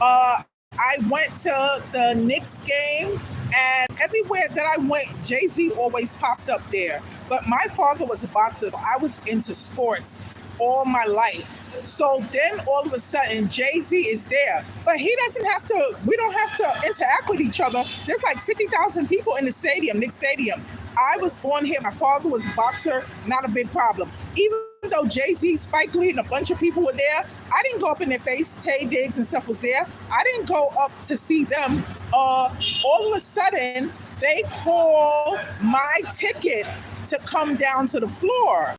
Uh, I went to the Knicks game, and everywhere that I went, Jay-Z always popped up there. But my father was a boxer, so I was into sports all my life. So then all of a sudden, Jay-Z is there. But he doesn't have to, we don't have to interact with each other. There's like 50,000 people in the stadium, Knicks Stadium. I was born here. My father was a boxer, not a big problem. Even though Jay-Z, Spike Lee, and a bunch of people were there, I didn't go up in their face. Tay Diggs and stuff was there. I didn't go up to see them. All of a sudden, they call my ticket to come down to the floor.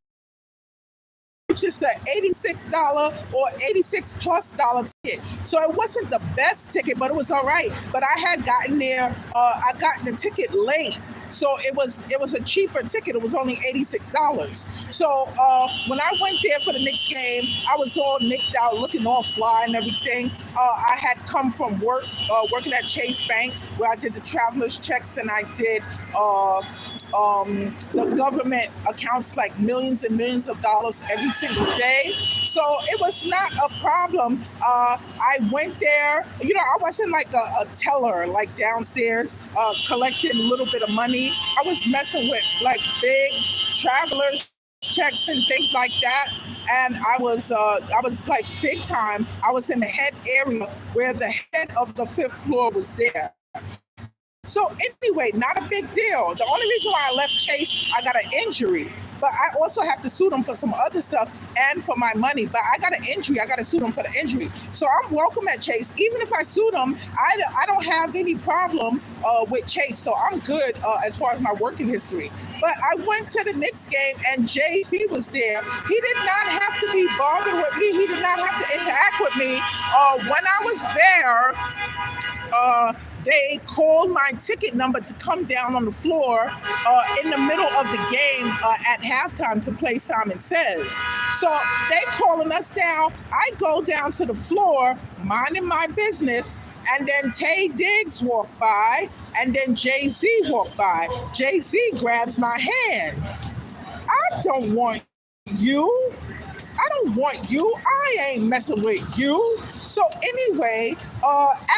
Just an $86 or $86+ ticket. So it wasn't the best ticket, but it was all right. But I had gotten there, I got the ticket late. So it was a cheaper ticket. It was only $86. So when I went there for the Knicks game, I was all nicked out, looking all fly and everything. I had come from work, working at Chase Bank, where I did the traveler's checks, and I did the government accounts like millions and millions of dollars every single day. So it was not a problem. I went there, I wasn't like a teller, like downstairs, collecting a little bit of money. I was messing with like big travelers checks and things like that. And I was like big time. I was in the head area where the head of the fifth floor was there. So anyway, not a big deal. The only reason why I left Chase, I got an injury. But I also have to sue them for some other stuff and for my money. But I got an injury. I got to sue them for the injury. So I'm welcome at Chase. Even if I sue them, I don't have any problem with Chase. So I'm good as far as my working history. But I went to the Knicks game, and Jay-Z was there. He did not have to be bothered with me. He did not have to interact with me. When I was there, they called my ticket number to come down on the floor in the middle of the game at halftime to play Simon Says. So they calling us down. I go down to the floor, minding my business, and then Tay Diggs walked by, and then Jay-Z walked by. Jay-Z grabs my hand. I don't want you. I don't want you. I ain't messing with you. So anyway,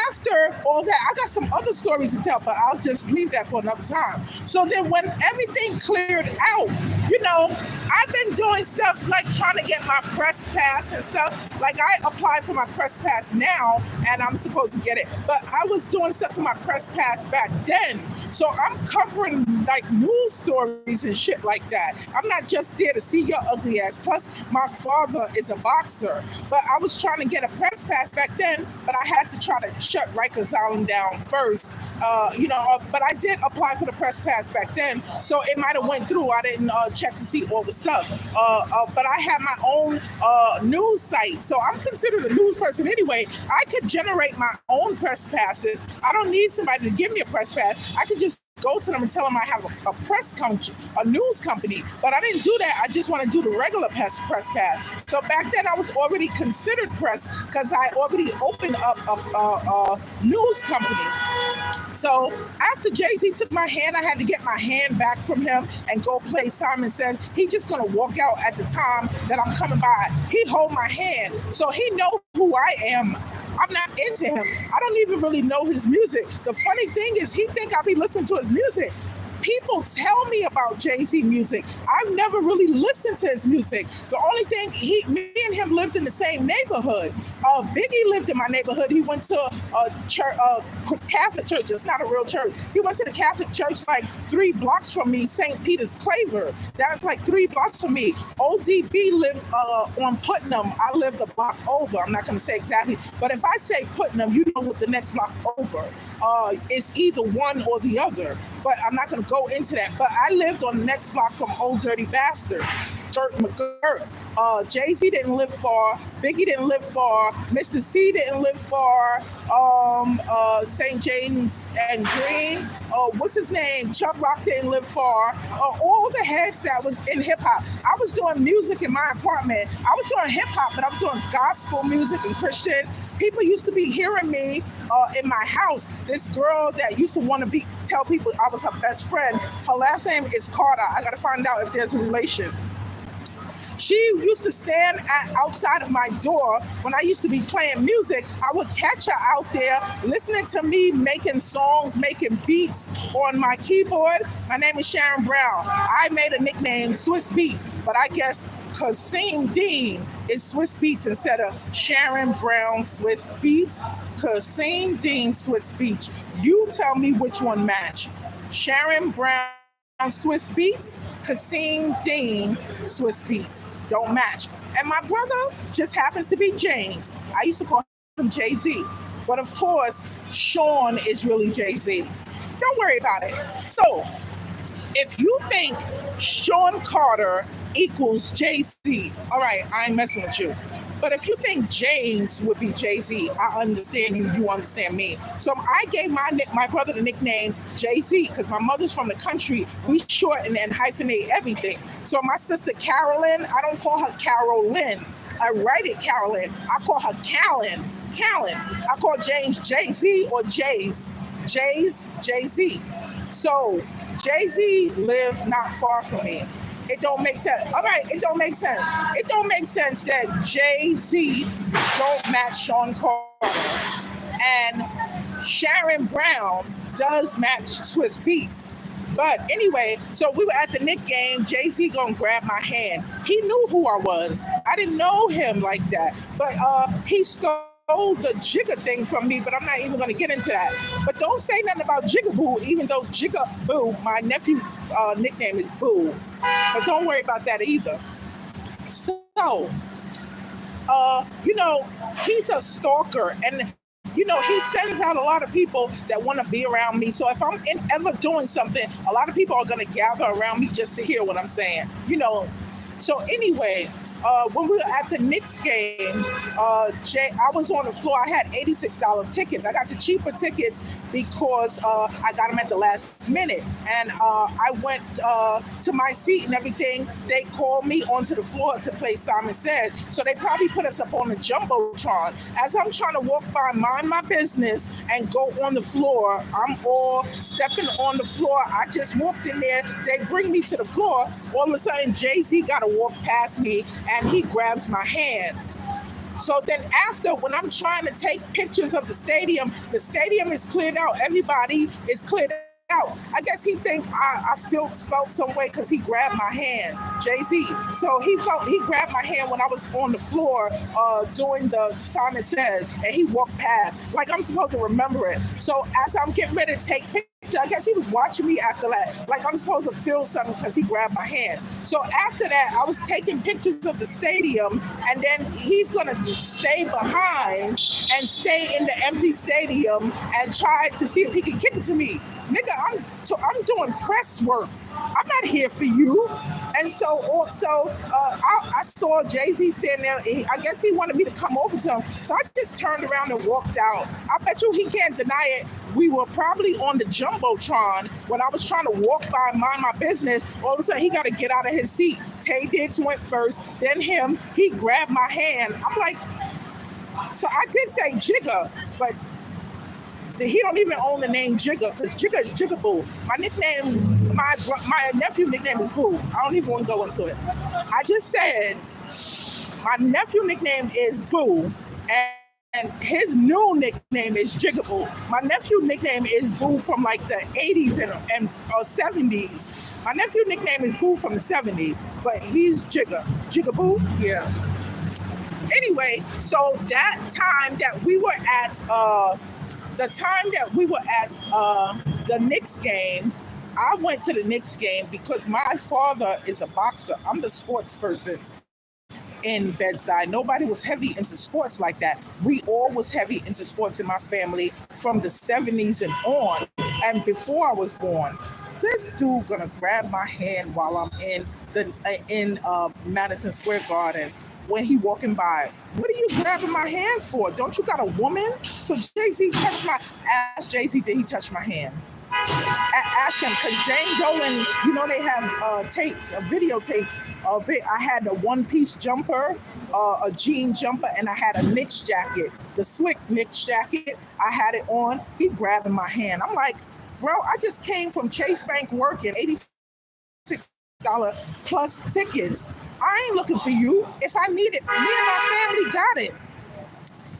after all that, I got some other stories to tell, but I'll just leave that for another time. So then when everything cleared out, I've been doing stuff like trying to get my press pass and stuff. Like I applied for my press pass now, and I'm supposed to get it. But I was doing stuff for my press pass back then. So I'm covering like news stories and shit like that. I'm not just there to see your ugly ass. Plus, my father is a boxer. But I was trying to get a press pass back then, but I had to try to shut Rikers Island down first. But I did apply for the press pass back then, so it might have went through. I didn't check to see all the stuff. But I had my own news site, so I'm considered a news person anyway. I could generate my own press passes. I don't need somebody to give me a press pass. I could just go to them and tell them I have a press company, a news company. But I didn't do that. I just want to do the regular press pass. So back then I was already considered press because I already opened up a news company. So after Jay-Z took my hand, I had to get my hand back from him and go play Simon Says. He just gonna walk out at the time that I'm coming by. He hold my hand, so he know who I am. I'm not into him. I don't even really know his music. The funny thing is he think I be listening to his music. People tell me about Jay-Z music. I've never really listened to his music. The only thing, me and him lived in the same neighborhood. Biggie lived in my neighborhood. He went to a Catholic church. It's not a real church. He went to the Catholic church like 3 blocks from me, St. Peter's Claver. That's like 3 blocks from me. ODB lived on Putnam. I lived a block over. I'm not going to say exactly. But if I say Putnam, you know what the next block over. It's either one or the other. But I'm not going to go into that. But I lived on the next block from Old Dirty Bastard, Dirt McGirt. Jay-Z didn't live far. Biggie didn't live far. Mr. C didn't live far. St. James and Green. What's his name? Chuck Rock didn't live far. All the heads that was in hip-hop. I was doing music in my apartment. I was doing hip-hop, but I was doing gospel music and Christian. People used to be hearing me in my house. This girl that used to want to tell people I was her best friend. Her last name is Carter. I got to find out if there's a relation. She used to stand outside of my door when I used to be playing music. I would catch her out there listening to me making songs, making beats on my keyboard. My name is Sharon Brown. I made a nickname, Swiss Beats, but I guess Kasim Dean is Swiss Beats instead of Sharon Brown Swiss Beats. Kasim Dean Swiss Beats. You tell me which one match. Sharon Brown Swiss Beats, Kasim Dean Swiss Beats. Don't match. And my brother just happens to be James. I used to call him Jay-Z. But of course, Sean is really Jay-Z. Don't worry about it. So, if you think Sean Carter equals Jay-Z, all right, I ain't messing with you. But if you think James would be Jay-Z, I understand you, you understand me. So I gave my brother the nickname Jay-Z because my mother's from the country. We shorten and hyphenate everything. So my sister Carolyn, I don't call her Carolyn. I write it Carolyn. I call her Callan. I call James Jay-Z or Jay-Z. So Jay-Z lived not far from me. It don't make sense. All right, it don't make sense. It don't make sense that Jay-Z don't match Sean Carter. And Sharon Brown does match Swiss Beats. But anyway, so we were at the Knicks game. Jay-Z gonna grab my hand. He knew who I was. I didn't know him like that. But he stole the Jigga thing from me, but I'm not even going to get into that. But don't say nothing about Jigaboo, even though Jigaboo, my nephew's nickname is Boo. But don't worry about that either. So, he's a stalker, and he sends out a lot of people that want to be around me. So if I'm ever doing something, a lot of people are going to gather around me just to hear what I'm saying. So anyway, when we were at the Knicks game, I was on the floor. I had $86 tickets. I got the cheaper tickets because I got them at the last minute. And I went to my seat and everything. They called me onto the floor to play Simon Says. So they probably put us up on the Jumbotron. As I'm trying to walk by, mind my business, and go on the floor, I'm all stepping on the floor. I just walked in there. They bring me to the floor. All of a sudden, Jay-Z got to walk past me, and he grabs my hand. So then after, when I'm trying to take pictures of the stadium is cleared out. Everybody is cleared out. I guess he think I felt some way because he grabbed my hand, Jay-Z. So he grabbed my hand when I was on the floor doing the Simon Says, and he walked past. Like I'm supposed to remember it. So as I'm getting ready to take pictures, I guess he was watching me after that. Like I'm supposed to feel something because he grabbed my hand. So after that, I was taking pictures of the stadium, and then he's going to stay behind and stay in the empty stadium and try to see if he can kick it to me. Nigga, I'm doing press work. I'm not here for you. And so I saw Jay-Z standing there. I guess he wanted me to come over to him. So I just turned around and walked out. I bet you he can't deny it. We were probably on the Jumbotron when I was trying to walk by and mind my business. All of a sudden, he got to get out of his seat. Tay Diggs went first, then him. He grabbed my hand. I'm like, so I did say Jigga, but he don't even own the name Jigga because Jigga is Jigaboo. My nickname, my nephew nickname is Boo. I don't even want to go into it. I just said my nephew nickname is Boo, and his new nickname is Jigaboo. My nephew nickname is Boo from like the 80s and 70s. My nephew nickname is Boo from the 70s, but he's Jigaboo. Yeah. Anyway, so that time that we were at the Knicks game, I went to the Knicks game because my father is a boxer. I'm the sports person in Bed-Stuy. Nobody was heavy into sports like that. We all was heavy into sports in my family from the 70s and on. And before I was born, this dude gonna grab my hand while I'm in Madison Square Garden. When he walking by, what are you grabbing my hand for? Don't you got a woman? So Jay-Z asked Jay-Z, did he touch my hand? Ask him, because Jane Dolan, they have tapes, videotapes of it. I had a one-piece jumper, a jean jumper, and I had a Knicks jacket, the slick Knicks jacket. I had it on. He grabbing my hand. I'm like, bro, I just came from Chase Bank working, $86 plus tickets. I ain't looking for you. If I need it, me and my family got it.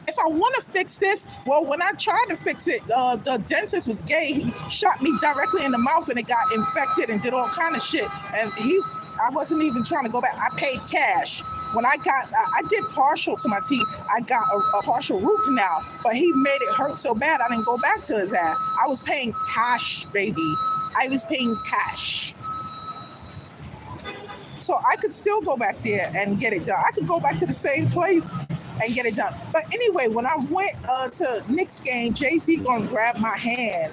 If I want to fix this, well, when I tried to fix it, the dentist was gay. He shot me directly in the mouth and it got infected and did all kind of shit. And I wasn't even trying to go back. I paid cash. When I did partial to my teeth. I got a partial root canal, but he made it hurt so bad I didn't go back to his ass. I was paying cash, baby. I was paying cash. So I could still go back there and get it done. I could go back to the same place and get it done. But anyway, when I went to Knicks game, Jay-Z gonna grab my hand.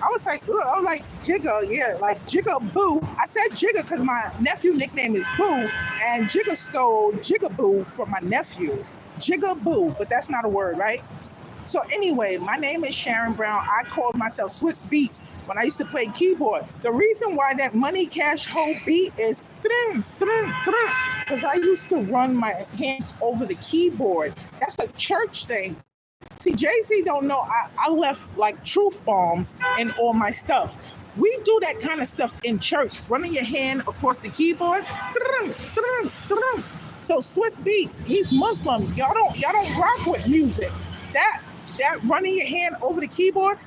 I was like, ugh. I was like, Jigga, yeah, like Jigga Boo. I said Jigga because my nephew nickname is Boo, and Jigga stole Jigga Boo from my nephew. Jigga Boo, but that's not a word, right? So anyway, my name is Sharon Brown. I called myself Swiss Beats when I used to play keyboard. The reason why that Money Cash Hoe beat is because I used to run my hand over the keyboard. That's a church thing. See, Jay-Z don't know I left like truth bombs in all my stuff. We do that kind of stuff in church, running your hand across the keyboard. So Swiss Beats, he's Muslim. Y'all don't rock with music. That running your hand over the keyboard,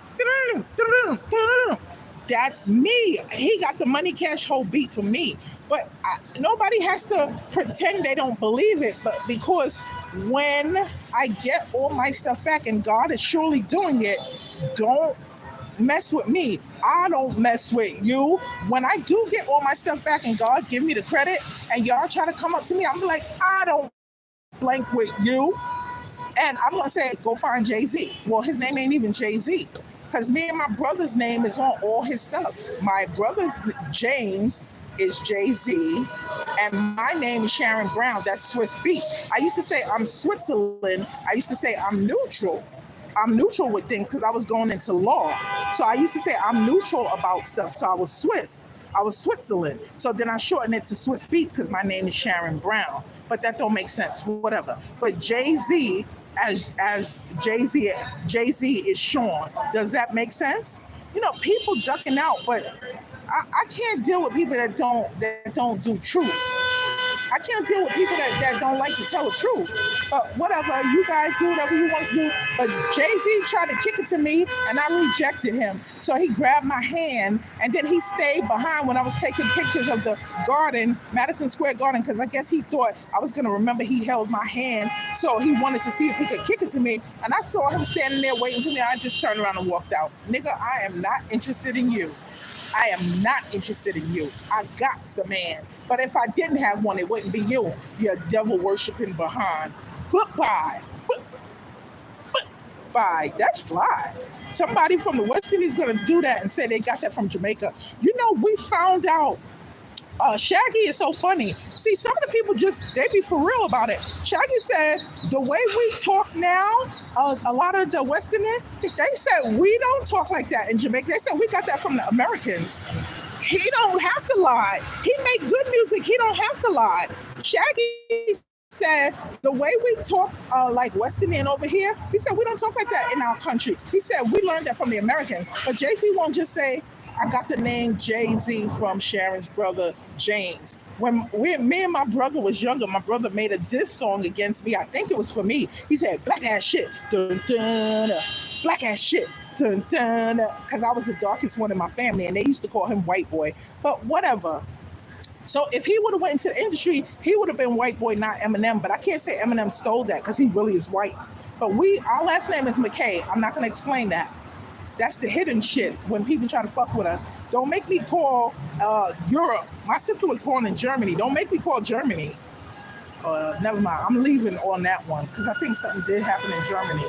that's me. He got the Money Cash Hoe beat from me. But nobody has to pretend they don't believe it. But because when I get all my stuff back and God is surely doing it, don't mess with me. I don't mess with you. When I do get all my stuff back and God give me the credit and y'all try to come up to me, I'm like, I don't blank with you. And I'm going to say, go find Jay-Z. Well, his name ain't even Jay-Z. Because me and my brother's name is on all his stuff. My brother's James is Jay-Z, and my name is Sharon Brown. That's Swiss Beats. I used to say I'm Switzerland. I used to say I'm neutral. I'm neutral with things because I was going into law. So I used to say I'm neutral about stuff. So I was Swiss. I was Switzerland. So then I shortened it to Swiss Beats because my name is Sharon Brown. But that don't make sense. Whatever. But Jay-Z, as Jay-Z is Sean. Does that make sense? You know, people ducking out, but I can't deal with people that don't do truth. I can't deal with people that don't like to tell the truth. But whatever, you guys do whatever you want to do. But Jay-Z tried to kick it to me, and I rejected him. So he grabbed my hand, and then he stayed behind when I was taking pictures of the garden, Madison Square Garden, because I guess he thought I was going to remember he held my hand. So he wanted to see if he could kick it to me. And I saw him standing there waiting for me. I just turned around and walked out. Nigga, I am not interested in you. I am not interested in you. I got some man. But if I didn't have one, it wouldn't be you. You're devil worshiping behind. Goodbye. Bye. That's fly. Somebody from the West Indies is going to do that and say they got that from Jamaica. You know, we found out Shaggy is so funny. See, some of the people they be for real about it. Shaggy said, the way we talk now, a lot of the West Indians, they said we don't talk like that in Jamaica. They said we got that from the Americans. He don't have to lie. He make good music. He don't have to lie. Shaggy said, the way we talk like West Indian over here, he said we don't talk like that in our country. He said we learned that from the Americans. But Jay-Z won't just say, I got the name Jay-Z from Sharon's brother, James. When me and my brother was younger, my brother made a diss song against me. I think it was for me. He said, black ass shit, dun, dun, black ass shit, dun, dun, because I was the darkest one in my family, and they used to call him white boy. But whatever. So if he would have went into the industry, he would have been white boy, not Eminem. But I can't say Eminem stole that because he really is white. But our last name is McKay. I'm not going to explain that. That's the hidden shit when people try to fuck with us. Don't make me call Europe. My sister was born in Germany. Don't make me call Germany. Never mind. I'm leaving on that one because I think something did happen in Germany.